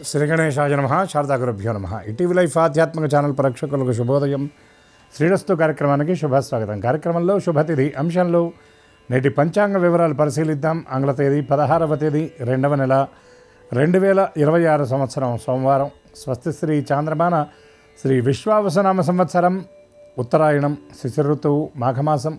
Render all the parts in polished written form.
శ్రీ గణేశాయ నమః. శారదాగురుభ్యో నమః. ఇటీవీ లైఫ్ ఆధ్యాత్మిక ఛానల్ ప్రేక్షకులకు శుభోదయం. శ్రీరస్తు కార్యక్రమానికి శుభస్వాగతం. కార్యక్రమంలో శుభతిథి అంశంలో నేటి పంచాంగ వివరాలు పరిశీలిద్దాం. ఆంగ్ల తేదీ 16వ తేదీ 2వ నెల 2026 సంవత్సరం సోమవారం. స్వస్తి శ్రీ చాంద్రమాన శ్రీ విశ్వావసనామ సంవత్సరం ఉత్తరాయణం శిశిర ఋతువు మాఘమాసం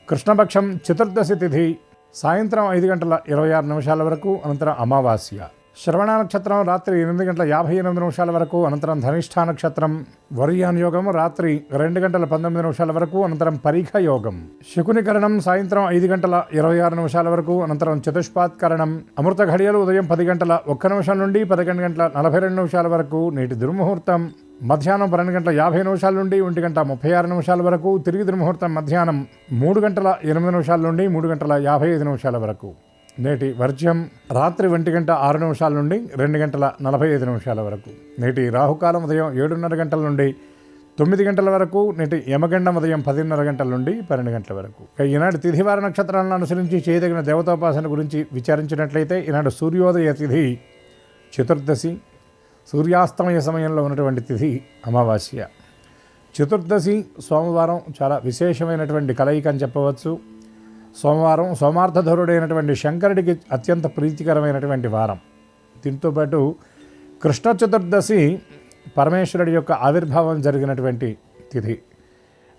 కృష్ణపక్షం చతుర్దశి తిథి సాయంత్రం 5:26 వరకు. అనంతరం అమావాస్య. శ్రవణ నక్షత్రం రాత్రి 8:58 వరకు. అనంతరం ధనిష్ఠా నక్షత్రం. వర్యాన్ యోగం రాత్రి 2:19 వరకు. అనంతరం పరీఖ యోగం. శకునికరణం సాయంత్రం 5:26 వరకు. అనంతరం చతుష్పాత్కరణం. అమృత ఘడియలు ఉదయం 10:01 నుండి 11:42 వరకు. నేటి దుర్ముహూర్తం మధ్యాహ్నం 12:50 నుండి 1:36 వరకు. తిరిగి దుర్ముహూర్తం మధ్యాహ్నం 3:08 నుండి 3:55 వరకు. నేటి వర్జ్యం రాత్రి 1:06 నుండి 2:45 వరకు. నేటి రాహుకాలం ఉదయం 7:30 నుండి 9 వరకు. నేటి యమగండం ఉదయం 10:30 నుండి 12 వరకు. ఈనాడు తిథివార నక్షత్రాలను అనుసరించి చేయదగిన దేవతాపాసన గురించి విచారించినట్లయితే ఈనాడు సూర్యోదయ తిథి చతుర్దశి, సూర్యాస్తమయ సమయంలో ఉన్నటువంటి తిథి అమావాస్య. చతుర్దశి సోమవారం చాలా విశేషమైనటువంటి కలయిక అని చెప్పవచ్చు. సోమవారం సోమార్థధరుడైనటువంటి శంకరుడికి అత్యంత ప్రీతికరమైనటువంటి వారం. దీంతోపాటు కృష్ణ చతుర్దశి పరమేశ్వరుడి యొక్క ఆవిర్భావం జరిగినటువంటి తిథి.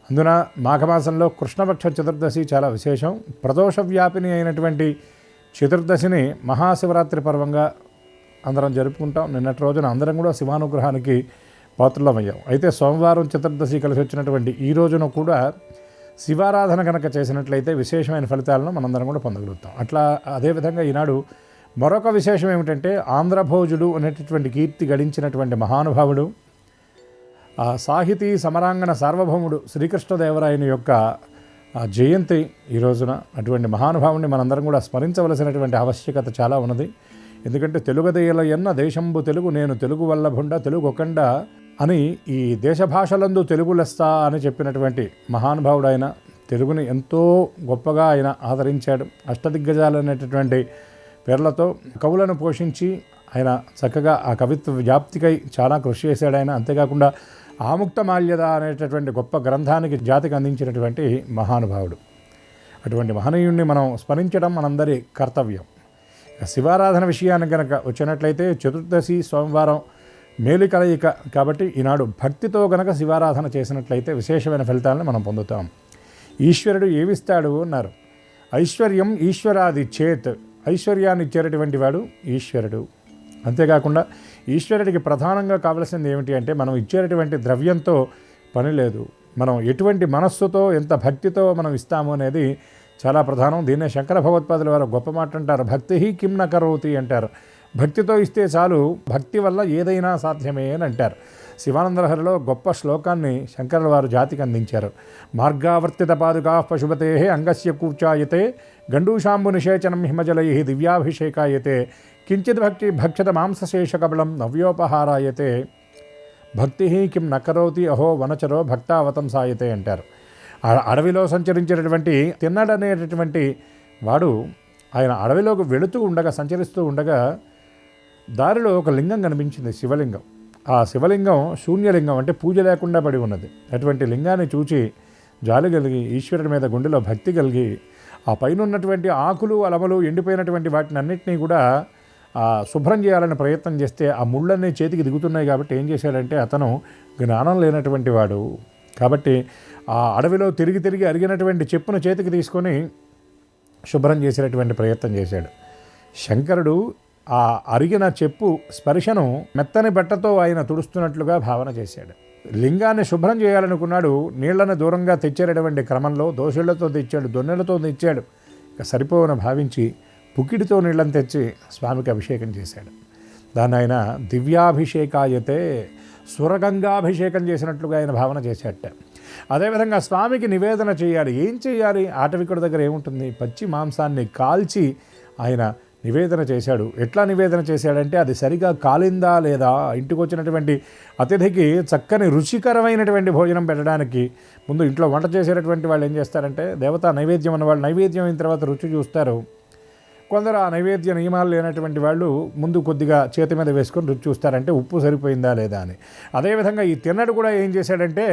అందున మాఘమాసంలో కృష్ణపక్ష చతుర్దశి చాలా విశేషం. ప్రదోష వ్యాపిని అయినటువంటి చతుర్దశిని మహాశివరాత్రి పర్వంగా అందరం జరుపుకుంటాం. నిన్నటి రోజున అందరం కూడా శివానుగ్రహానికి పాత్రులమయ్యాం. అయితే సోమవారం చతుర్దశి కలిసి వచ్చినటువంటి ఈ రోజున కూడా శివారాధన కనుక చేసినట్లయితే విశేషమైన ఫలితాలను మనందరం కూడా పొందగలుగుతాం. అట్లా అదేవిధంగా ఈనాడు మరొక విశేషం ఏమిటంటే ఆంధ్రభోజుడు అనేటటువంటి కీర్తి గడించినటువంటి మహానుభావుడు, ఆ సాహితీ సమరాంగణ సార్వభౌముడు శ్రీకృష్ణదేవరాయని యొక్క జయంతి ఈ రోజున. అటువంటి మహానుభావుని మనందరం కూడా స్మరించవలసినటువంటి ఆవశ్యకత చాలా ఉన్నది. ఎందుకంటే తెలుగదేయుల ఎన్న దేశంబు తెలుగు, నేను తెలుగు వల్లభుండ తెలుగు ఒకండ అని ఈ దేశ భాషలందు తెలుగు లెస్స అని చెప్పినటువంటి మహానుభావుడు ఆయన. తెలుగుని ఎంతో గొప్పగా ఆయన ఆదరించాడు. అష్టదిగ్గజాలు అనేటటువంటి పేర్లతో కవులను పోషించి ఆయన చక్కగా ఆ కవిత్వ వ్యాప్తికై చాలా కృషి చేశాడు ఆయన. అంతేకాకుండా ఆముక్త మాల్యద అనేటటువంటి గొప్ప గ్రంథానికి జాతికి అందించినటువంటి మహానుభావుడు. అటువంటి మహనీయుణ్ణి మనం స్మరించడం మనందరి కర్తవ్యం. శివారాధన విషయాన్ని కనుక వచ్చినట్లయితే చతుర్దశి సోమవారం మేలు కలయిక కాబట్టి ఈనాడు భక్తితో గనక శివారాధన చేసినట్లయితే విశేషమైన ఫలితాలను మనం పొందుతాం. ఈశ్వరుడు ఏమిస్తాడు అన్నారు. ఐశ్వర్యం ఈశ్వరాది చేత్. ఐశ్వర్యాన్ని ఇచ్చేటటువంటి వాడు ఈశ్వరుడు. అంతేకాకుండా ఈశ్వరుడికి ప్రధానంగా కావలసింది ఏమిటి అంటే మనం ఇచ్చేటటువంటి ద్రవ్యంతో పని లేదు. మనం ఎటువంటి మనస్సుతో ఎంత భక్తితో మనం ఇస్తాము అనేది చాలా ప్రధానం. దీన్నే శంకర భగవత్పాదుల వారు గొప్ప మాట అంటారు, భక్తి కిం న కరోతి అంటారు. భక్తితో ఇస్తే చాలు, భక్తి వల్ల ఏదైనా సాధ్యమే అని అంటారు. శివానందలహరిలో గొప్ప శ్లోకాన్ని శంకరుల వారు జాతికి అందించారు. మార్గావర్తిత పాదుకా పశుపతే అంగస్య కూర్చాయతే గండూషాంబు నిషేచనం హిమజలై దివ్యాభిషేకాయతే కించిత్ భక్తి భక్షత మాంసశేషకబలం నవ్యోపహారాయతే భక్తి కిం నకరోతి అహో వనచరో భక్తావతంసాయతే అంటారు. అడవిలో సంచరించేటటువంటి తిన్నడనేటటువంటి వాడు ఆయన అడవిలోకి వెళుతూ ఉండగా సంచరిస్తూ ఉండగా దారిలో ఒక లింగం కనిపించింది, శివలింగం. ఆ శివలింగం శూన్యలింగం, అంటే పూజ లేకుండా పడి ఉన్నది. అటువంటి లింగాన్ని చూచి జాలి కలిగి ఈశ్వరుడి మీద గుండెలో భక్తి కలిగి ఆ పైన ఉన్నటువంటి ఆకులు అలమలు ఎండిపోయినటువంటి వాటిని అన్నింటినీ కూడా శుభ్రం చేయాలని ప్రయత్నం చేస్తే ఆ ముళ్ళన్నీ చేతికి దిగుతున్నాయి. కాబట్టి ఏం చేశాడంటే అతను జ్ఞానం లేనటువంటి వాడు కాబట్టి ఆ అడవిలో తిరిగి తిరిగి అరిగినటువంటి చెప్పును చేతికి తీసుకొని శుభ్రం చేసేటటువంటి ప్రయత్నం చేశాడు. శంకరుడు ఆ అరిగిన చెప్పు స్పర్శను మెత్తని బట్టతో ఆయన తుడుస్తున్నట్లుగా భావన చేశాడు. లింగాన్ని శుభ్రం చేయాలనుకున్నాడు. నీళ్లను దూరంగా తెచ్చేటటువంటి క్రమంలో దోషుళ్లతో తెచ్చాడు, దొన్నెలతో తెచ్చాడు. ఇక సరిపోవని భావించి పుకిడితో నీళ్ళని తెచ్చి స్వామికి అభిషేకం చేశాడు. దాన్ని ఆయన దివ్యాభిషేకాయతే సురగంగాభిషేకం చేసినట్లుగా ఆయన భావన చేశాడట. అదేవిధంగా స్వామికి నివేదన చేయాలి. ఏం చేయాలి? ఆటవికుడి దగ్గర ఏముంటుంది? పచ్చి మాంసాన్ని కాల్చి ఆయన నివేదన చేశాడు. ఎట్లా నివేదన చేశాడంటే అది సరిగా కాలిందా లేదా, ఇంటికి వచ్చినటువంటి అతిథికి చక్కని రుచికరమైనటువంటి భోజనం పెట్టడానికి ముందు ఇంట్లో వంట చేసేటటువంటి వాళ్ళు ఏం చేస్తారంటే దేవతా నైవేద్యం అన్నవాళ్ళు నైవేద్యం అయిన తర్వాత రుచి చూస్తారు. కొందరు ఆ నైవేద్య నియమాలు లేనటువంటి వాళ్ళు ముందు కొద్దిగా చేతి మీద వేసుకొని రుచి చూస్తారంటే ఉప్పు సరిపోయిందా లేదా అని. అదేవిధంగా ఈ తిన్నడు కూడా ఏం చేశాడంటే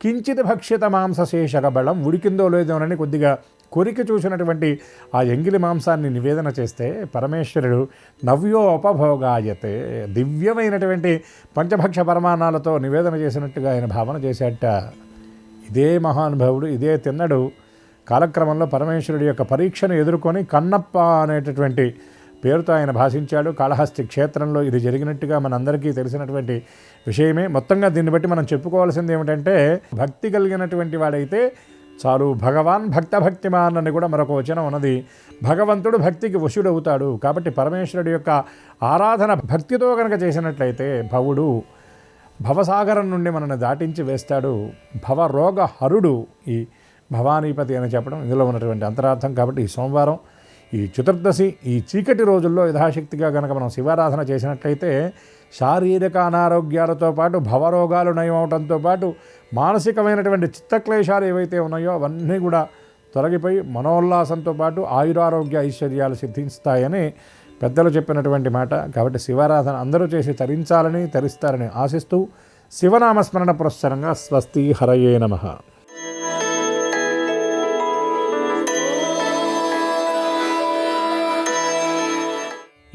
కించిత్ భక్ష్యత మాంసశేషక బలం, ఉడికిందో లేదోనని కొద్దిగా కొరికి చూసినటువంటి ఆ ఎంగిలి మాంసాన్ని నివేదన చేస్తే పరమేశ్వరుడు నవ్యోపభోగాయతే, దివ్యమైనటువంటి పంచభక్ష పరమాణాలతో నివేదన చేసినట్టుగా ఆయన భావన చేశాట. ఇదే మహానుభావుడు, ఇదే తిన్నడు కాలక్రమంలో పరమేశ్వరుడి యొక్క పరీక్షను ఎదుర్కొని కన్నప్ప అనేటటువంటి పేరుతో ఆయన భాషించాడు. కాళహస్తి క్షేత్రంలో ఇది జరిగినట్టుగా మనందరికీ తెలిసినటువంటి విషయమే. మొత్తంగా దీన్ని బట్టి మనం చెప్పుకోవాల్సింది ఏమిటంటే, భక్తి కలిగినటువంటి వాడైతే చాలు, భగవాన్ భక్తిమాన్ అని కూడా మరొక వచనం ఉన్నది. భగవంతుడు భక్తికి వశుడవుతాడు. కాబట్టి పరమేశ్వరుడి యొక్క ఆరాధన భక్తితో కనుక చేసినట్లయితే భవుడు భవసాగరం నుండి మనల్ని దాటించి వేస్తాడు. భవరోగ హరుడు ఈ భవానీపతి అని చెప్పడం ఇందులో ఉన్నటువంటి అంతరార్థం. కాబట్టి ఈ సోమవారం, ఈ చతుర్దశి, ఈ చీకటి రోజుల్లో యథాశక్తిగా కనుక మనం శివారాధన చేసినట్లయితే శారీరక అనారోగ్యాలతో పాటు భవరోగాలు నయం అవడంతో పాటు మానసికమైనటువంటి చిత్తక్లేశాలు ఏవైతే ఉన్నాయో అవన్నీ కూడా తొలగిపోయి మనోల్లాసంతో పాటు ఆయురారోగ్య ఐశ్వర్యాలు సిద్ధిస్తాయని పెద్దలు చెప్పినటువంటి మాట. కాబట్టి శివారాధన అందరూ చేసి తరించాలని, తరిస్తారని ఆశిస్తూ శివనామస్మరణ పురస్సరంగా స్వస్తి హరయే నమః.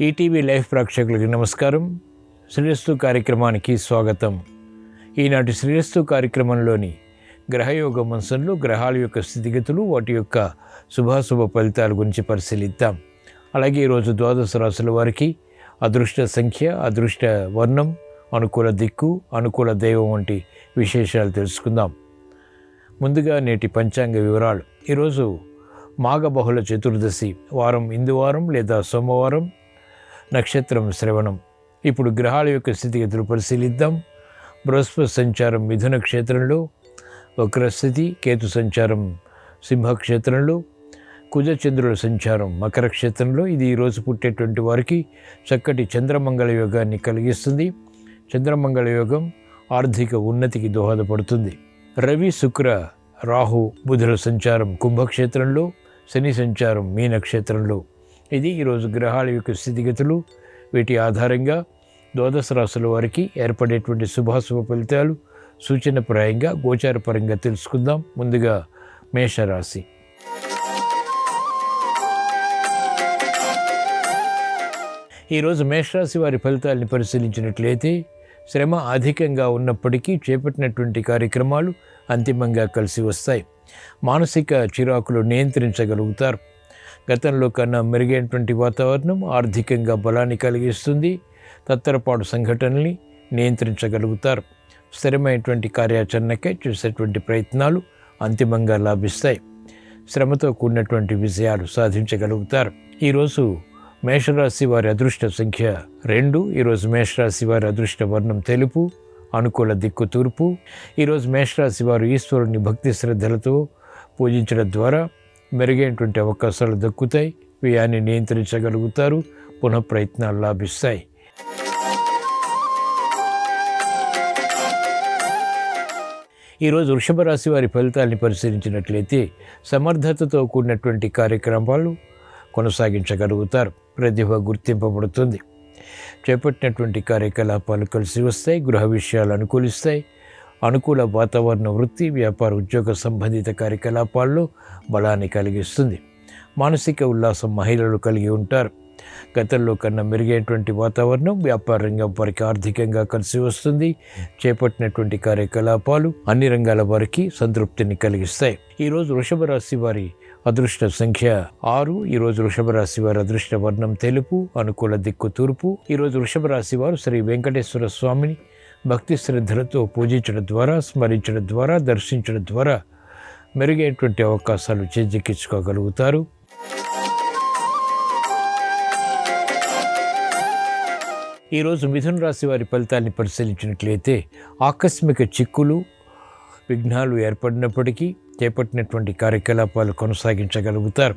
ఈటీవీ లైవ్ ప్రేక్షకులకి నమస్కారం. శ్రీరస్తు కార్యక్రమానికి స్వాగతం. ఈనాటి శ్రీరస్తు కార్యక్రమంలోని గ్రహయోగ మంచంలో గ్రహాల యొక్క స్థితిగతులు, వాటి యొక్క శుభాశుభ ఫలితాల గురించి పరిశీలిద్దాం. అలాగే ఈరోజు ద్వాదశ రాశుల వారికి అదృష్ట సంఖ్య, అదృష్ట వర్ణం, అనుకూల దిక్కు, అనుకూల దైవం వంటి విశేషాలు తెలుసుకుందాం. ముందుగా నేటి పంచాంగ వివరాలు. ఈరోజు మాఘ బహుళ చతుర్దశి, వారం ఇందువారం లేదా సోమవారం, నక్షత్రం శ్రవణం. ఇప్పుడు గ్రహాల యొక్క స్థితిగతులు పరిశీలిద్దాం. బృహస్పతి సంచారం మిథున క్షేత్రంలో, వక్రస్థితి. కేతు సంచారం సింహక్షేత్రంలో, కుజచంద్రుల సంచారం మకర క్షేత్రంలో. ఇది ఈరోజు పుట్టేటువంటి వారికి చక్కటి చంద్రమంగళ యోగాన్ని కలిగిస్తుంది. చంద్రమంగళ యోగం ఆర్థిక ఉన్నతికి దోహదపడుతుంది. రవి, శుక్ర, రాహు, బుధుల సంచారం కుంభక్షేత్రంలో, శని సంచారం మీనక్షేత్రంలో. ఇది ఈరోజు గ్రహాల యొక్క స్థితిగతులు. వీటి ఆధారంగా ద్వాదశ రాశుల వారికి ఏర్పడేటువంటి శుభాశుభ ఫలితాలు సూచనప్రాయంగా గోచారపరంగా తెలుసుకుందాం. ముందుగా మేషరాశి. ఈరోజు మేషరాశి వారి ఫలితాలని పరిశీలించినట్లయితే శ్రమ అధికంగా ఉన్నప్పటికీ చేపట్టినటువంటి కార్యక్రమాలు అంతిమంగా కలిసి వస్తాయి. మానసిక చిరాకులు నియంత్రించగలుగుతారు. గతంలో కన్నా మెరుగైనటువంటి వాతావరణం ఆర్థికంగా బలాన్ని కలిగిస్తుంది. తత్తరపాటు సంఘటనల్ని నియంత్రించగలుగుతారు. స్థిరమైనటువంటి కార్యాచరణకై చేసేటువంటి ప్రయత్నాలు అంతిమంగా లాభిస్తాయి. శ్రమతో కూడినటువంటి విజయాలు సాధించగలుగుతారు. ఈరోజు మేషరాశి వారి అదృష్ట సంఖ్య 2. ఈరోజు మేషరాశి వారి అదృష్ట వర్ణం తెలుపు, అనుకూల దిక్కు తూర్పు. ఈరోజు మేషరాశి వారు ఈశ్వరుని భక్తి శ్రద్ధలతో పూజించడం ద్వారా మెరుగైనటువంటి అవకాశాలు దక్కుతాయి. వ్యయాన్ని నియంత్రించగలుగుతారు. పునః ప్రయత్నాలు లాభిస్తాయి. ఈరోజు వృషభ రాశి వారి ఫలితాలని పరిశీలించినట్లయితే సమర్థతతో కూడినటువంటి కార్యక్రమాలు కొనసాగించగలుగుతారు. ప్రతిభ గుర్తింపబడుతుంది. చేపట్టినటువంటి కార్యకలాపాలు కలిసి వస్తాయి. గృహ విషయాలు అనుకూలిస్తాయి. అనుకూల వాతావరణ వృత్తి, వ్యాపార, ఉద్యోగ సంబంధిత కార్యకలాపాల్లో బలాన్ని కలిగిస్తుంది. మానసిక ఉల్లాసం మహిళలు కలిగి ఉంటారు. గతంలో కన్నా మెరుగైనటువంటి వాతావరణం వ్యాపార రంగం వారికి ఆర్థికంగా కలిసి వస్తుంది. చేపట్టినటువంటి కార్యకలాపాలు అన్ని రంగాల వారికి సంతృప్తిని కలిగిస్తాయి. ఈరోజు వృషభ రాశి వారి అదృష్ట సంఖ్య 6. ఈరోజు వృషభ రాశి వారి అదృష్ట వర్ణం తెలుపు, అనుకూల దిక్కు తూర్పు. ఈరోజు వృషభ రాశి వారు శ్రీ వెంకటేశ్వర స్వామిని భక్తి శ్రద్ధలతో పూజించడం ద్వారా, స్మరించడం ద్వారా, దర్శించడం ద్వారా మెరుగైనటువంటి అవకాశాలు చేజిక్కించుకోగలుగుతారు. ఈరోజు మిథున రాశి వారి ఫలితాన్ని పరిశీలించినట్లయితే ఆకస్మిక చిక్కులు, విఘ్నాలు ఏర్పడినప్పటికీ చేపట్టినటువంటి కార్యకలాపాలు కొనసాగించగలుగుతారు.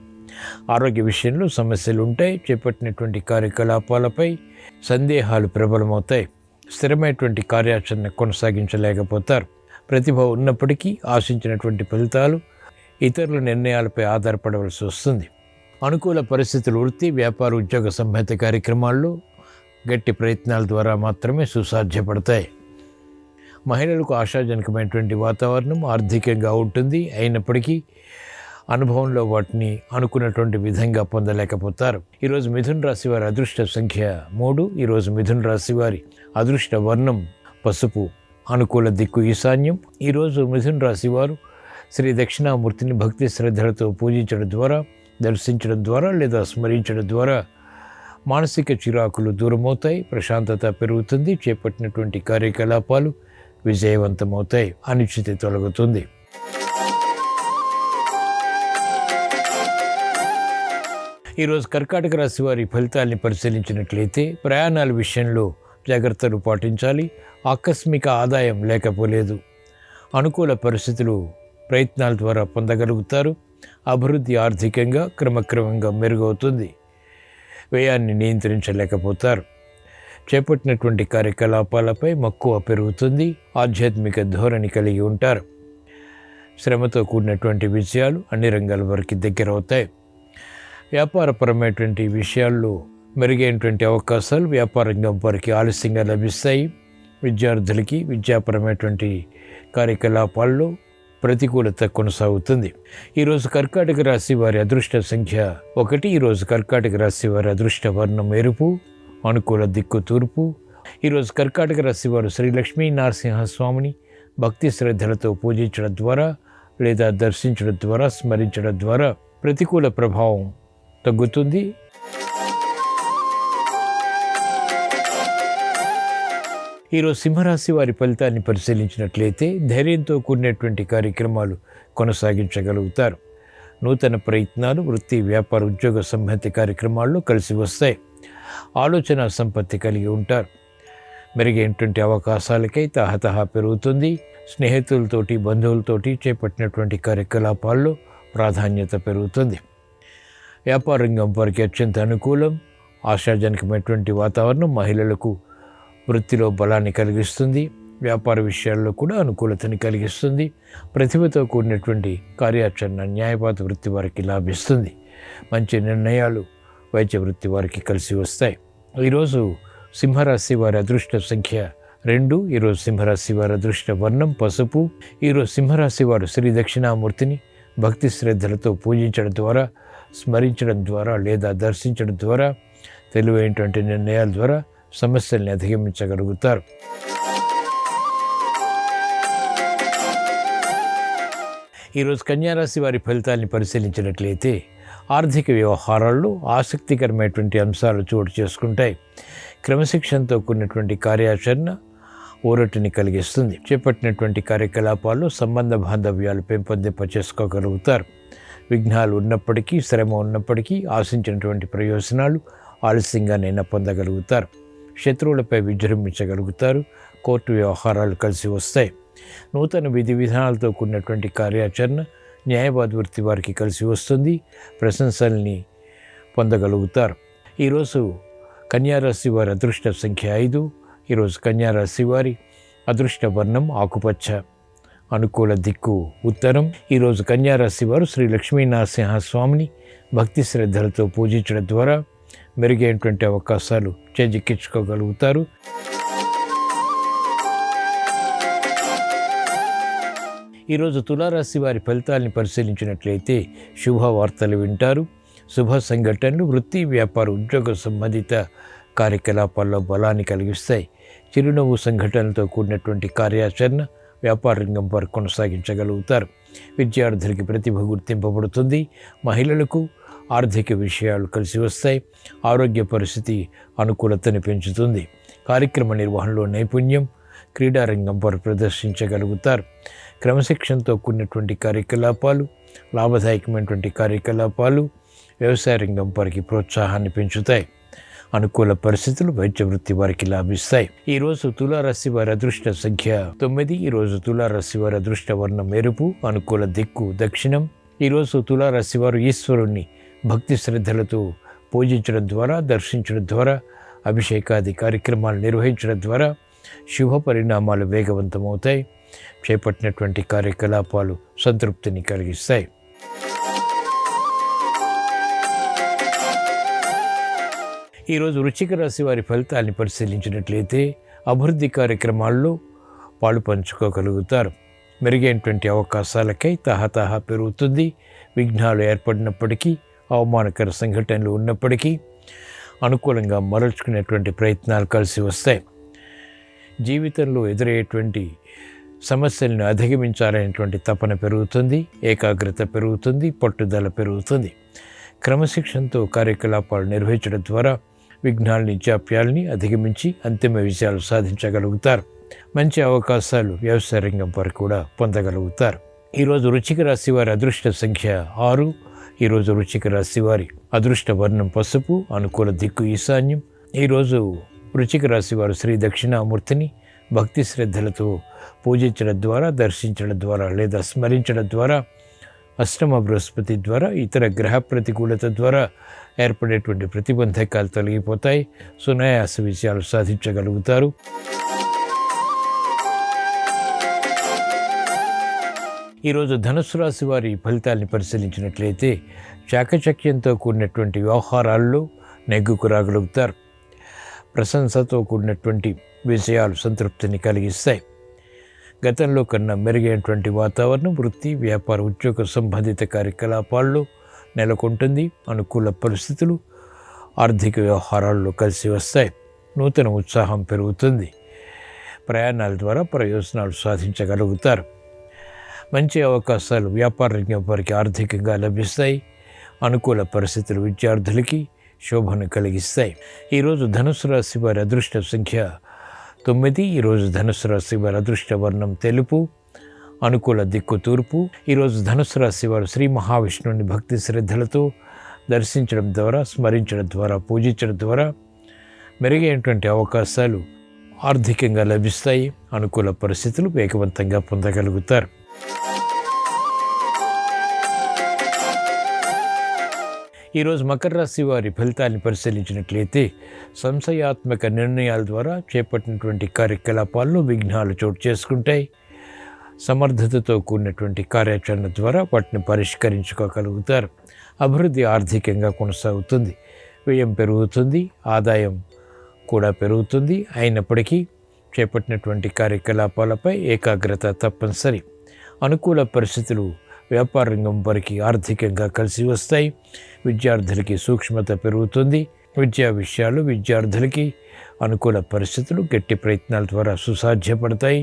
ఆరోగ్య విషయంలో సమస్యలు ఉంటాయి. చేపట్టినటువంటి కార్యకలాపాలపై సందేహాలు ప్రబలమవుతాయి. స్థిరమైనటువంటి కార్యాచరణ కొనసాగించలేకపోతారు. ప్రతిభ ఉన్నప్పటికీ ఆశించినటువంటి ఫలితాలు ఇతరుల నిర్ణయాలపై ఆధారపడవలసి వస్తుంది. అనుకూల పరిస్థితులు వృత్తి, వ్యాపార, ఉద్యోగ సంబంధిత కార్యక్రమాల్లో గట్టి ప్రయత్నాల ద్వారా మాత్రమే సుసాధ్యపడతాయి. మహిళలకు ఆశాజనకమైనటువంటి వాతావరణం ఆర్థికంగా ఉంటుంది. అయినప్పటికీ అనుభవంలో వాటిని అనుకున్నటువంటి విధంగా పొందలేకపోతారు. ఈరోజు మిథున రాశి వారి అదృష్ట సంఖ్య 3. ఈరోజు మిథున రాశి వారి అదృష్ట వర్ణం పసుపు. అనుకూల దిక్కు ఈశాన్యం. ఈరోజు మిథున రాశి వారు శ్రీ దక్షిణామూర్తిని భక్తి శ్రద్ధలతో పూజించడం ద్వారా, దర్శించడం ద్వారా లేదా స్మరించడం ద్వారా మానసిక చిరాకులు దూరమవుతాయి, ప్రశాంతత పెరుగుతుంది, చేపట్టినటువంటి కార్యకలాపాలు విజయవంతమవుతాయి, అనిశ్చితి తొలగుతుంది. ఈరోజు కర్కాటక రాశి వారి ఫలితాల్ని పరిశీలించినట్లయితే ప్రయాణాల విషయంలో జాగ్రత్తలు పాటించాలి. ఆకస్మిక ఆదాయం లేకపోలేదు. అనుకూల పరిస్థితులు ప్రయత్నాల ద్వారా పొందగలుగుతారు. అభివృద్ధి ఆర్థికంగా క్రమక్రమంగా మెరుగవుతుంది. వ్యయాన్ని నియంత్రించలేకపోతారు. చేపట్టినటువంటి కార్యకలాపాలపై మక్కువ పెరుగుతుంది. ఆధ్యాత్మిక ధోరణి కలిగి ఉంటారు. శ్రమతో కూడినటువంటి విజయాలు అన్ని రంగాల వరకు దగ్గరవుతాయి. వ్యాపారపరమైనటువంటి విషయాల్లో మెరుగైనటువంటి అవకాశాలు వ్యాపార రంగం వారికి ఆలస్యంగా లభిస్తాయి. విద్యార్థులకి విద్యాపరమైనటువంటి కార్యకలాపాల్లో ప్రతికూలత కొనసాగుతుంది. ఈరోజు కర్కాటక రాశి వారి అదృష్ట సంఖ్య 1. ఈరోజు కర్కాటక రాశి వారి అదృష్ట వర్ణం ఎరుపు. అనుకూల దిక్కు తూర్పు. ఈరోజు కర్కాటక రాశి వారు శ్రీ లక్ష్మీ నరసింహస్వామిని భక్తి శ్రద్ధలతో పూజించడం ద్వారా లేదా దర్శించడం ద్వారా, స్మరించడం ద్వారా ప్రతికూల ప్రభావం తగ్గుతుంది. ఈరోజు సింహరాశి వారి ఫలితాన్ని పరిశీలించినట్లయితే ధైర్యంతో కూడినటువంటి కార్యక్రమాలు కొనసాగించగలుగుతారు. నూతన ప్రయత్నాలు వృత్తి, వ్యాపార, ఉద్యోగ సంబంధిత కార్యక్రమాల్లో కలిసి వస్తాయి. ఆలోచన సంపత్తి కలిగి ఉంటారు. మెరుగైనటువంటి అవకాశాలకై తహతహ పెరుగుతుంది. స్నేహితులతోటి, బంధువులతోటి చేపట్టినటువంటి కార్యకలాపాల్లో ప్రాధాన్యత పెరుగుతుంది. వ్యాపార రంగం వారికి అత్యంత అనుకూలం. ఆశాజనకమైనటువంటి వాతావరణం మహిళలకు వృత్తిలో బలాన్ని కలిగిస్తుంది. వ్యాపార విషయాల్లో కూడా అనుకూలతని కలిగిస్తుంది. ప్రతిభతో కూడినటువంటి కార్యాచరణ న్యాయవాద వృత్తి వారికి లాభిస్తుంది. మంచి నిర్ణయాలు వైద్య వృత్తి వారికి కలిసి వస్తాయి. ఈరోజు సింహరాశి వారి అదృష్ట సంఖ్య 2. ఈరోజు సింహరాశి వారి అదృష్ట వర్ణం పసుపు. ఈరోజు సింహరాశి వారు శ్రీ దక్షిణామూర్తిని భక్తి శ్రద్ధలతో పూజించడం ద్వారా, స్మరించడం ద్వారా లేదా దర్శించడం ద్వారా తెలివైనటువంటి నిర్ణయాల ద్వారా సమస్యల్ని అధిగమించగలుగుతారు. ఈరోజు కన్యారాశి వారి ఫలితాన్ని పరిశీలించినట్లయితే ఆర్థిక వ్యవహారాల్లో ఆసక్తికరమైనటువంటి అంశాలు చోటు చేసుకుంటాయి. క్రమశిక్షణతో కూడినటువంటి కార్యాచరణ ఊరటిని కలిగిస్తుంది. చేపట్టినటువంటి కార్యకలాపాల్లో సంబంధ బాంధవ్యాలు పెంపొందింపచేసుకోగలుగుతారు. విఘ్నాలు ఉన్నప్పటికీ, శ్రమ ఉన్నప్పటికీ ఆశించినటువంటి ప్రయోజనాలు ఆలస్యంగానైనా పొందగలుగుతారు. శత్రువులపై విజృంభించగలుగుతారు. కోర్టు వ్యవహారాలు కలిసి వస్తాయి. నూతన విధి విధానాలతో కూడినటువంటి కార్యాచరణ న్యాయవాద వృత్తి వారికి కలిసి వస్తుంది. ప్రశంసల్ని పొందగలుగుతారు. ఈరోజు కన్యారాశి వారి అదృష్ట సంఖ్య 5. ఈరోజు కన్యారాశి వారి అదృష్ట వర్ణం ఆకుపచ్చ. అనుకూల దిక్కు ఉత్తరం. ఈరోజు కన్యారాశి వారు శ్రీ లక్ష్మీ నరసింహస్వామిని భక్తి శ్రద్ధలతో పూజించడం ద్వారా మెరుగైనటువంటి అవకాశాలు చేజిక్కించుకోగలుగుతారు. ఈరోజు తులారాశి వారి ఫలితాలని పరిశీలించినట్లయితే శుభవార్తలు వింటారు. శుభ సంఘటనలు వృత్తి, వ్యాపార, ఉద్యోగ సంబంధిత కార్యకలాపాల్లో బలాన్ని కలిగిస్తాయి. చిరునవ్వు సంఘటనలతో కూడినటువంటి కార్యాచరణ వ్యాపార రంగం వారు కొనసాగించగలుగుతారు. విద్యార్థులకి ప్రతిభ గుర్తింపబడుతుంది. మహిళలకు ఆర్థిక విషయాలు కలిసి వస్తాయి. ఆరోగ్య పరిస్థితి అనుకూలతని పెంచుతుంది. కార్యక్రమ నిర్వహణలో నైపుణ్యం క్రీడారంగం వారు ప్రదర్శించగలుగుతారు. క్రమశిక్షణతో కూడినటువంటి కార్యకలాపాలు, లాభదాయకమైనటువంటి కార్యకలాపాలు వ్యవసాయ రంగం వారికి ప్రోత్సాహాన్ని పెంచుతాయి. అనుకూల పరిస్థితులు వైద్య వృత్తి వారికి లాభిస్తాయి. ఈరోజు తులారాశి వారి అదృష్ట సంఖ్య 9. ఈరోజు తులారాశి వారి అదృష్ట వర్ణం ఎరుపు. అనుకూల దిక్కు దక్షిణం. ఈరోజు తులారాశి వారు ఈశ్వరుణ్ణి భక్తి శ్రద్ధలతో పూజించడం ద్వారా, దర్శించడం ద్వారా, అభిషేకాది కార్యక్రమాలు నిర్వహించడం ద్వారా శుభ పరిణామాలు వేగవంతమవుతాయి. చేపట్టినటువంటి కార్యకలాపాలు సంతృప్తిని కలిగిస్తాయి. ఈరోజు వృశ్చిక రాశి వారి ఫలితాన్ని పరిశీలించినట్లయితే అభివృద్ధి కార్యక్రమాల్లో పాలు పంచుకోగలుగుతారు. మెరుగైనటువంటి అవకాశాలకై తహతహా పెరుగుతుంది. విఘ్నాలు ఏర్పడినప్పటికీ, అవమానకర సంఘటనలు ఉన్నప్పటికీ అనుకూలంగా మరల్చుకునేటువంటి ప్రయత్నాలు కలిసి వస్తాయి. జీవితంలో ఎదురయ్యేటువంటి సమస్యలను అధిగమించాలనేటువంటి తపన పెరుగుతుంది, ఏకాగ్రత పెరుగుతుంది, పట్టుదల పెరుగుతుంది. క్రమశిక్షణతో కార్యకలాపాలు నిర్వహించడం ద్వారా విఘ్నాలని, జాప్యాలని అధిగమించి అంతిమ విజయాలు సాధించగలుగుతారు. మంచి అవకాశాలు వ్యవసాయ రంగం వారు కూడా పొందగలుగుతారు. ఈరోజు వృశ్చిక రాశి వారి అదృష్ట సంఖ్య 6. ఈరోజు వృశ్చిక రాశి వారి అదృష్ట వర్ణం పసుపు, అనుకూల దిక్కు ఈశాన్యం. ఈరోజు వృశ్చిక రాశి వారు శ్రీ దక్షిణామూర్తిని భక్తి శ్రద్ధలతో పూజించడం ద్వారా, దర్శించడం ద్వారా లేదా స్మరించడం ద్వారా, అష్టమ బృహస్పతి ద్వారా, ఇతర గ్రహ ప్రతికూలత ద్వారా ఏర్పడేటువంటి ప్రతిబంధకాలు తొలగిపోతాయి. సునాయాస విజయాలు సాధించగలుగుతారు. ఈరోజు ధనుస్సు రాశి వారి ఫలితాన్ని పరిశీలించినట్లయితే చాకచక్యంతో కూడినటువంటి వ్యవహారాల్లో నెగ్గుకు రాగలుగుతారు. ప్రశంసతో కూడినటువంటి విజయాలు సంతృప్తిని కలిగిస్తాయి. గతంలో కన్నా మెరుగైనటువంటి వాతావరణం వృత్తి, వ్యాపార, ఉద్యోగ సంబంధిత కార్యకలాపాల్లో నెలకొంటుంది. అనుకూల పరిస్థితులు ఆర్థిక వ్యవహారాల్లో కలిసి వస్తాయి. నూతన ఉత్సాహం పెరుగుతుంది. ప్రయాణాల ద్వారా ప్రయోజనాలు సాధించగలుగుతారు. మంచి అవకాశాలు వ్యాపార రంగం వారికి ఆర్థికంగా లభిస్తాయి. అనుకూల పరిస్థితులు విద్యార్థులకి శోభను కలిగిస్తాయి. ఈరోజు ధనుసు రాశి వారి అదృష్ట సంఖ్య 9. ఈరోజు ధనుసు రాశి వారి అదృష్ట వర్ణం తెలుపు, అనుకూల దిక్కు తూర్పు. ఈరోజు ధనుసు రాశి వారు శ్రీ మహావిష్ణువుని భక్తి శ్రద్ధలతో దర్శించడం ద్వారా, స్మరించడం ద్వారా, పూజించడం ద్వారా మెరుగైనటువంటి అవకాశాలు ఆర్థికంగా లభిస్తాయి. అనుకూల పరిస్థితులు వేగవంతంగా పొందగలుగుతారు. ఈరోజు మకర రాశి వారి ఫలితాన్ని పరిశీలించినట్లయితే సంశయాత్మక నిర్ణయాల ద్వారా చేపట్టినటువంటి కార్యకలాపాల్లో విఘ్నాలు చోటు చేసుకుంటాయి. సమర్థతతో కూడినటువంటి కార్యాచరణ ద్వారా వాటిని పరిష్కరించుకోగలుగుతారు. అభివృద్ధి ఆర్థికంగా కొనసాగుతుంది. వ్యయం పెరుగుతుంది, ఆదాయం కూడా పెరుగుతుంది. అయినప్పటికీ చేపట్టినటువంటి కార్యకలాపాలపై ఏకాగ్రత తప్పనిసరి. అనుకూల పరిస్థితులు వ్యాపార రంగం వారికి ఆర్థికంగా కలిసి వస్తాయి. విద్యార్థులకి సూక్ష్మత పెరుగుతుంది. విద్యా విషయాలు విద్యార్థులకి అనుకూల పరిస్థితులు గట్టి ప్రయత్నాల ద్వారా సుసాధ్యపడతాయి.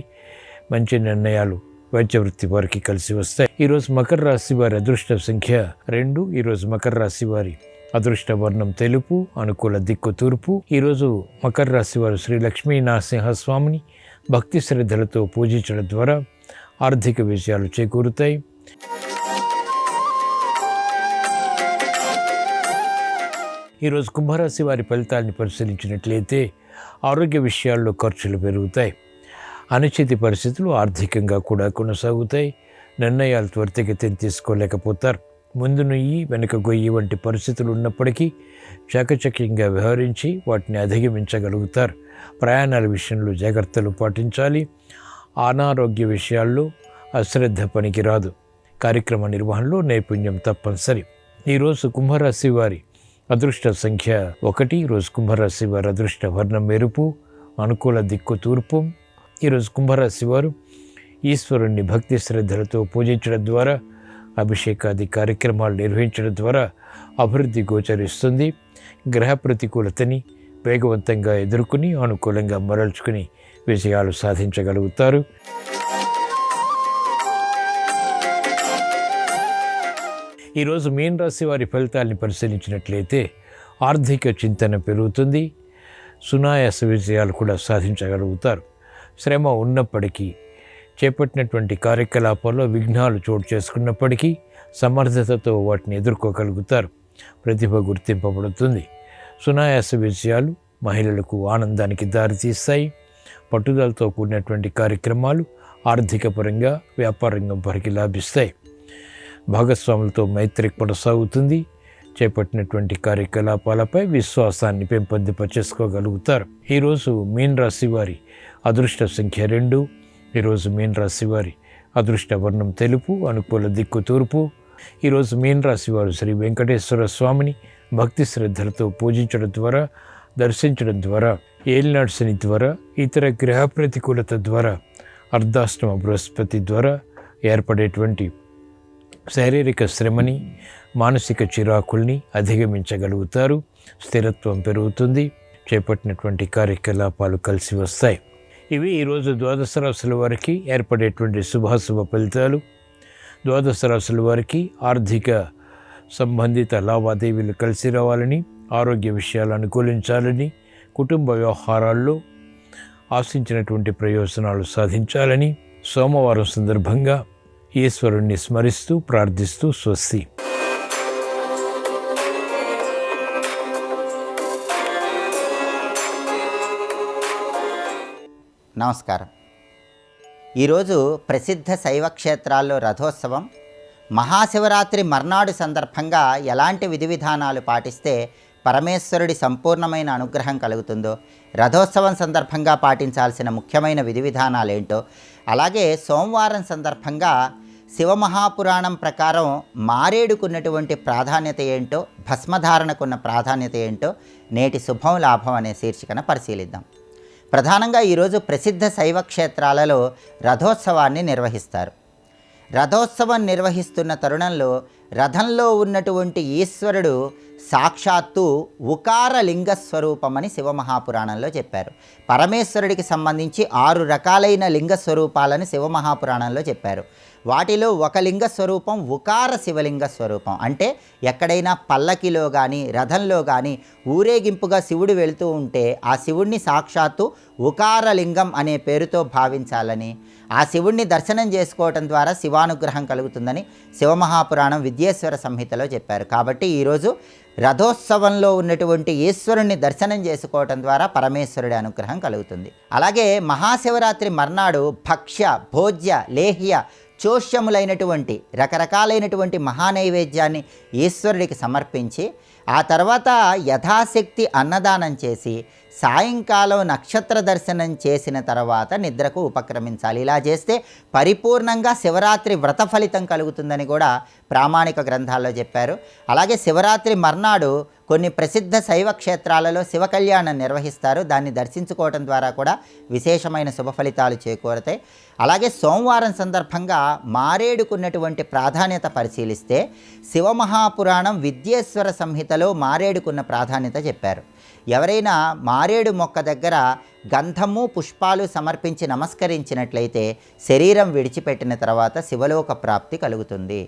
మంచి నిర్ణయాలు వైద్య వృత్తి వారికి కలిసి వస్తాయి. ఈరోజు మకర రాశి వారి అదృష్ట సంఖ్య 2. ఈరోజు మకర రాశి వారి అదృష్ట వర్ణం తెలుపు, అనుకూల దిక్కు తూర్పు. ఈరోజు మకర రాశి వారు శ్రీ లక్ష్మీ నరసింహస్వామిని భక్తి శ్రద్ధలతో పూజించడం ద్వారా ఆర్థిక విజయాలు చేకూరుతాయి. ఈరోజు కుంభరాశి వారి ఫలితాన్ని పరిశీలించినట్లయితే ఆరోగ్య విషయాల్లో ఖర్చులు పెరుగుతాయి. అనిశ్చిత పరిస్థితులు ఆర్థికంగా కూడా కొనసాగుతాయి. నిర్ణయాలు త్వరితగతిన తీసుకోలేకపోతారు. ముందు నుయ్యి వెనుక గొయ్యి వంటి పరిస్థితులు ఉన్నప్పటికీ చాకచక్యంగా వ్యవహరించి వాటిని అధిగమించగలుగుతారు. ప్రయాణాల విషయంలో జాగ్రత్తలు పాటించాలి. అనారోగ్య విషయాల్లో అశ్రద్ధ పనికిరాదు. కార్యక్రమ నిర్వహణలో నైపుణ్యం తప్పనిసరి. ఈరోజు కుంభరాశి వారి అదృష్ట సంఖ్య 1. ఈరోజు కుంభరాశి వారి అదృష్ట వర్ణం మెరుపు, అనుకూల దిక్కు తూర్పు. ఈరోజు కుంభరాశి వారు ఈశ్వరుణ్ణి భక్తి శ్రద్ధలతో పూజించడం ద్వారా, అభిషేకాది కార్యక్రమాలు నిర్వహించడం ద్వారా అభివృద్ధి గోచరిస్తుంది. గ్రహ ప్రతికూలతని వేగవంతంగా ఎదుర్కొని అనుకూలంగా మరల్చుకుని విజయాలు సాధించగలుగుతారు. ఈరోజు మీన రాశి వారి ఫలితాన్ని పరిశీలించినట్లయితే ఆర్థిక చింతన పెరుగుతుంది. సునాయాస విజయాలు కూడా సాధించగలుగుతారు. శ్రమ ఉన్నప్పటికీ, చేపట్టినటువంటి కార్యకలాపాల్లో విఘ్నాలు చోటు చేసుకున్నప్పటికీ సమర్థతతో వాటిని ఎదుర్కోగలుగుతారు. ప్రతిభ గుర్తింపబడుతుంది. సునాయాస విజయాలు మహిళలకు ఆనందానికి దారితీస్తాయి. పట్టుదలతో కూడినటువంటి కార్యక్రమాలు ఆర్థిక పరంగా వ్యాపార రంగం వారికి లాభిస్తాయి. భాగస్వాములతో మైత్రి కొనసాగుతుంది. చేపట్టినటువంటి కార్యకలాపాలపై విశ్వాసాన్ని పెంపొందింపచేసుకోగలుగుతారు. ఈరోజు మీన రాశి వారి అదృష్ట సంఖ్య 2. ఈరోజు మీన రాశి వారి అదృష్ట వర్ణం తెలుపు, అనుకూల దిక్కు తూర్పు. ఈరోజు మీన రాశి వారు శ్రీ వెంకటేశ్వర స్వామిని భక్తి శ్రద్ధలతో పూజించడం ద్వారా దర్శించడం ద్వారా, ఏలినాటి శని ద్వారా, ఇతర గ్రహ ప్రతికూలత ద్వారా, అర్ధాష్టమ బృహస్పతి ద్వారా ఏర్పడేటువంటి శారీరక శ్రమని, మానసిక చిరాకుల్ని అధిగమించగలుగుతారు. స్థిరత్వం పెరుగుతుంది. చేపట్టినటువంటి కార్యకలాపాలు కలిసి వస్తాయి. ఇవి ఈరోజు ద్వాదశ రాశుల వారికి ఏర్పడేటువంటి శుభాశుభ ఫలితాలు. ద్వాదశ రాశుల వారికి ఆర్థిక సంబంధిత లావాదేవీలు కలిసి రావాలని, ఆరోగ్య విషయాలు అనుకూలించాలని, కుటుంబ వ్యవహారాల్లో ఆశించినటువంటి ప్రయోజనాలు సాధించాలని సోమవారం సందర్భంగా ఈశ్వరుణ్ణి స్మరిస్తూ ప్రార్థిస్తూ స్వస్తి. నమస్కారం. ఈరోజు ప్రసిద్ధ శైవ క్షేత్రాల్లో రథోత్సవం. మహాశివరాత్రి మర్నాడు సందర్భంగా ఎలాంటి విధి విధానాలు పాటిస్తే పరమేశ్వరుడి సంపూర్ణమైన అనుగ్రహం కలుగుతుందో, రథోత్సవం సందర్భంగా పాటించాల్సిన ముఖ్యమైన విధి విధానాలు ఏంటో, అలాగే సోమవారం సందర్భంగా శివమహాపురాణం ప్రకారం మారేడుకున్నటువంటి ప్రాధాన్యత ఏంటో, భస్మధారణకున్న ప్రాధాన్యత ఏంటో నేటి శుభం లాభం అనే శీర్షికన పరిశీలిద్దాం. ప్రధానంగా ఈరోజు ప్రసిద్ధ శైవ క్షేత్రాలలో రథోత్సవాన్ని నిర్వహిస్తారు. రథోత్సవం నిర్వహిస్తున్న తరుణంలో రథంలో ఉన్నటువంటి ఈశ్వరుడు సాక్షాత్తు ఉకార లింగ స్వరూపమని శివమహాపురాణంలో చెప్పారు. పరమేశ్వరుడికి సంబంధించి 6 రకాలైన లింగ స్వరూపాలని శివమహాపురాణంలో చెప్పారు. వాటిలో ఒక లింగ స్వరూపం ఉకార శివలింగ స్వరూపం. అంటే ఎక్కడైనా పల్లకిలో కానీ రథంలో కానీ ఊరేగింపుగా శివుడు వెళుతూ ఉంటే ఆ శివుణ్ణి సాక్షాత్తు ఉకారలింగం అనే పేరుతో భావించాలని, ఆ శివుణ్ణి దర్శనం చేసుకోవటం ద్వారా శివానుగ్రహం కలుగుతుందని శివమహాపురాణం విద్యేశ్వర సంహితలో చెప్పారు. కాబట్టి ఈరోజు రథోత్సవంలో ఉన్నటువంటి ఈశ్వరుణ్ణి దర్శనం చేసుకోవటం ద్వారా పరమేశ్వరుడి అనుగ్రహం కలుగుతుంది. అలాగే మహాశివరాత్రి మర్నాడు భక్ష్య, భోజ్య, లేహ్య, చోష్యములైనటువంటి రకరకాలైనటువంటి మహానైవేద్యాన్ని ఈశ్వరుడికి సమర్పించి ఆ తర్వాత యథాశక్తి అన్నదానం చేసి సాయంకాలం నక్షత్ర దర్శనం చేసిన తర్వాత నిద్రకు ఉపక్రమించాలి. ఇలా చేస్తే పరిపూర్ణంగా శివరాత్రి వ్రత ఫలితం కలుగుతుందని కూడా ప్రామాణిక గ్రంథాల్లో చెప్పారు. అలాగే శివరాత్రి మర్నాడు కొన్ని ప్రసిద్ధ శైవ క్షేత్రాలలో శివ కళ్యాణం నిర్వహిస్తారు. దాన్ని దర్శించుకోవటం ద్వారా కూడా విశేషమైన శుభ ఫలితాలు చేకూరతాయి. అలాగే సోమవారం సందర్భంగా మారేడుకున్నటువంటి ప్రాధాన్యత పరిశీలిస్తే శివమహాపురాణం విద్యేశ్వర సంహితలో మారేడుకున్న ప్రాధాన్యత చెప్పారు. ఎవరైనా మారేడు మొక్క దగ్గర గంధము, పుష్పాలు సమర్పించి నమస్కరించినట్లయితే శరీరం విడిచిపెట్టిన తర్వాత శివలోక ప్రాప్తి కలుగుతుంది.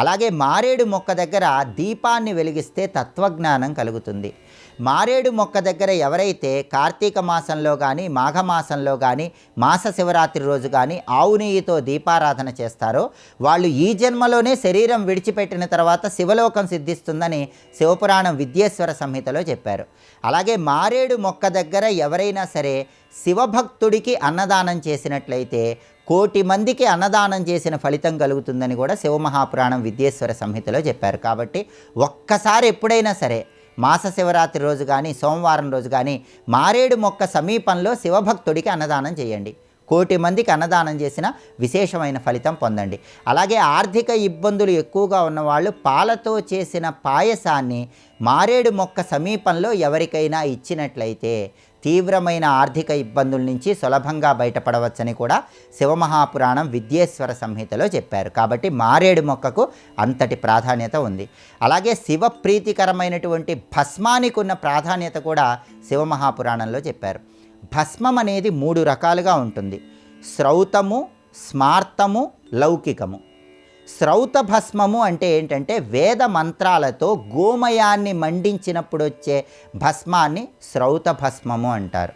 అలాగే మారేడు మొక్క దగ్గర దీపాన్ని వెలిగిస్తే తత్వజ్ఞానం కలుగుతుంది. మారేడు మొక్క దగ్గర ఎవరైతే కార్తీక మాసంలో కానీ మాఘమాసంలో కానీ మాస శివరాత్రి రోజు కానీ ఆవు నెయ్యితో దీపారాధన చేస్తారో వాళ్ళు ఈ జన్మలోనే శరీరం విడిచిపెట్టిన తర్వాత శివలోకం సిద్ధిస్తుందని శివపురాణం విద్యేశ్వర సంహితలో చెప్పారు. అలాగే మారేడు మొక్క దగ్గర ఎవరైనా సరే శివభక్తుడికి అన్నదానం చేసినట్లయితే 1,000,000 మందికి అన్నదానం చేసిన ఫలితం కలుగుతుందని కూడా శివమహాపురాణం విద్యేశ్వర సంహితలో చెప్పారు. కాబట్టి ఒక్కసారి ఎప్పుడైనా సరే మాస శివరాత్రి రోజు కానీ సోమవారం రోజు కానీ మారేడు మొక్క సమీపంలో శివభక్తుడికి అన్నదానం చేయండి. 1,000,000 మందికి అన్నదానం చేసిన విశేషమైన ఫలితం పొందండి. అలాగే ఆర్థిక ఇబ్బందులు ఎక్కువగా ఉన్నవాళ్ళు పాలతో చేసిన పాయసాన్ని మారేడు మొక్క సమీపంలో ఎవరికైనా ఇచ్చినట్లయితే తీవ్రమైన ఆర్థిక ఇబ్బందుల నుంచి సులభంగా బయటపడవచ్చని కూడా శివమహాపురాణం విద్యేశ్వర సంహితలో చెప్పారు. కాబట్టి మారేడు మొక్కకు అంతటి ప్రాధాన్యత ఉంది. అలాగే శివ ప్రీతికరమైనటువంటి భస్మానికి ఉన్న ప్రాధాన్యత కూడా శివమహాపురాణంలో చెప్పారు. భస్మం అనేది 3 రకాలుగా ఉంటుంది: శ్రౌతము, స్మార్తము, లౌకికము. శ్రౌత భస్మము అంటే ఏంటంటే వేద మంత్రాలతో గోమయాన్ని మండించినప్పుడు వచ్చే భస్మాన్ని శ్రౌత భస్మము అంటారు.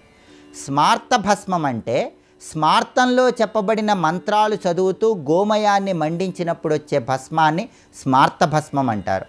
స్మార్త భస్మం అంటే స్మార్తంలో చెప్పబడిన మంత్రాలు చదువుతూ గోమయాన్ని మండించినప్పుడు వచ్చే భస్మాన్ని స్మార్త భస్మం అంటారు.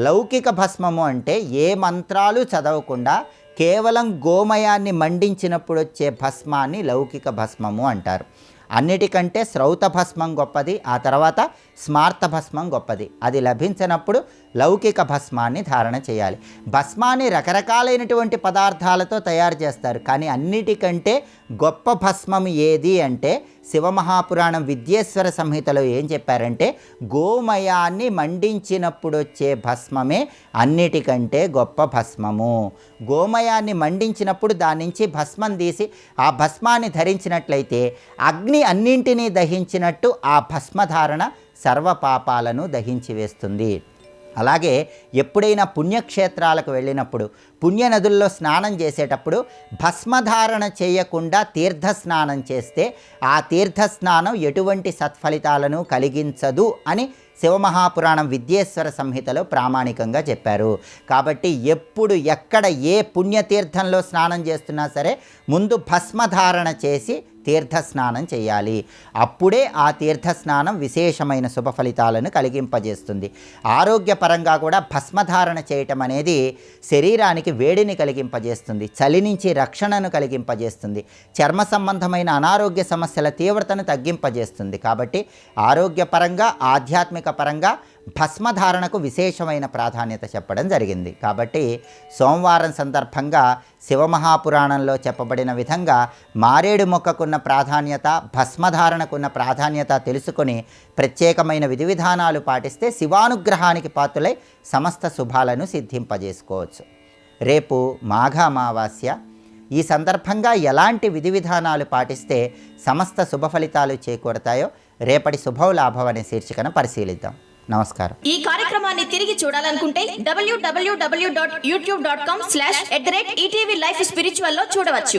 లౌకిక భస్మము అంటే ఏ మంత్రాలు చదవకుండా కేవలం గోమయాన్ని మండించినప్పుడు వచ్చే భస్మాన్ని లౌకిక భస్మము అంటారు. అన్నిటికంటే శ్రౌత భస్మం గొప్పది, ఆ తర్వాత స్మార్త భస్మం గొప్పది. అది లభించినప్పుడు లౌకిక భస్మాన్ని ధారణ చేయాలి. భస్మాన్ని రకరకాలైనటువంటి పదార్థాలతో తయారు చేస్తారు, కానీ అన్నిటికంటే గొప్ప భస్మం ఏది అంటే శివమహాపురాణం విద్యేశ్వర సంహితలో ఏం చెప్పారంటే గోమయాన్ని మండించినప్పుడు వచ్చే భస్మమే అన్నిటికంటే గొప్ప భస్మము. గోమయాన్ని మండించినప్పుడు దాని నుంచి భస్మం తీసి ఆ భస్మాన్ని ధరించినట్లయితే అగ్ని అన్నింటినీ దహించినట్టు ఆ భస్మధారణ సర్వ పాపాలను దహించి వేస్తుంది. అలాగే ఎప్పుడైనా పుణ్యక్షేత్రాలకు వెళ్ళినప్పుడు పుణ్యనదుల్లో స్నానం చేసేటప్పుడు భస్మధారణ చేయకుండా తీర్థస్నానం చేస్తే ఆ తీర్థస్నానం ఎటువంటి సత్ఫలితాలను కలిగించదు అని శివమహాపురాణం విద్యేశ్వర సంహితలో ప్రామాణికంగా చెప్పారు. కాబట్టి ఎప్పుడు ఎక్కడ ఏ పుణ్యతీర్థంలో స్నానం చేస్తున్నా సరే ముందు భస్మధారణ చేసి తీర్థస్నానం చేయాలి. అప్పుడే ఆ తీర్థస్నానం విశేషమైన శుభ ఫలితాలను కలిగింపజేస్తుంది. ఆరోగ్యపరంగా కూడా భస్మధారణ చేయటం అనేది శరీరానికి వేడిని కలిగింపజేస్తుంది, చలి నుంచి రక్షణను కలిగింపజేస్తుంది, చర్మ సంబంధమైన అనారోగ్య సమస్యల తీవ్రతను తగ్గింపజేస్తుంది. కాబట్టి ఆరోగ్యపరంగా ఆధ్యాత్మిక పరంగా భస్మధారణకు విశేషమైన ప్రాధాన్యత చెప్పడం జరిగింది. కాబట్టి సోమవారం సందర్భంగా శివమహాపురాణంలో చెప్పబడిన విధంగా మారేడు మొక్కకున్న ప్రాధాన్యత, భస్మధారణకున్న ప్రాధాన్యత తెలుసుకొని ప్రత్యేకమైన విధి విధానాలు పాటిస్తే శివానుగ్రహానికి పాత్రులై సమస్త శుభాలను సిద్ధింపజేసుకోవచ్చు. రేపు మాఘ అమావాస్య. ఈ సందర్భంగా ఎలాంటి విధి విధానాలు పాటిస్తే సమస్త శుభ ఫలితాలు చేకూరతాయో రేపటి శుభం లాభం అనే శీర్షికను పరిశీలిద్దాం. నమస్కారం. ఈ కార్యక్రమాన్ని తిరిగి చూడాలనుకుంటే www.youtube.com/ETV Life Spiritual లో చూడవచ్చు.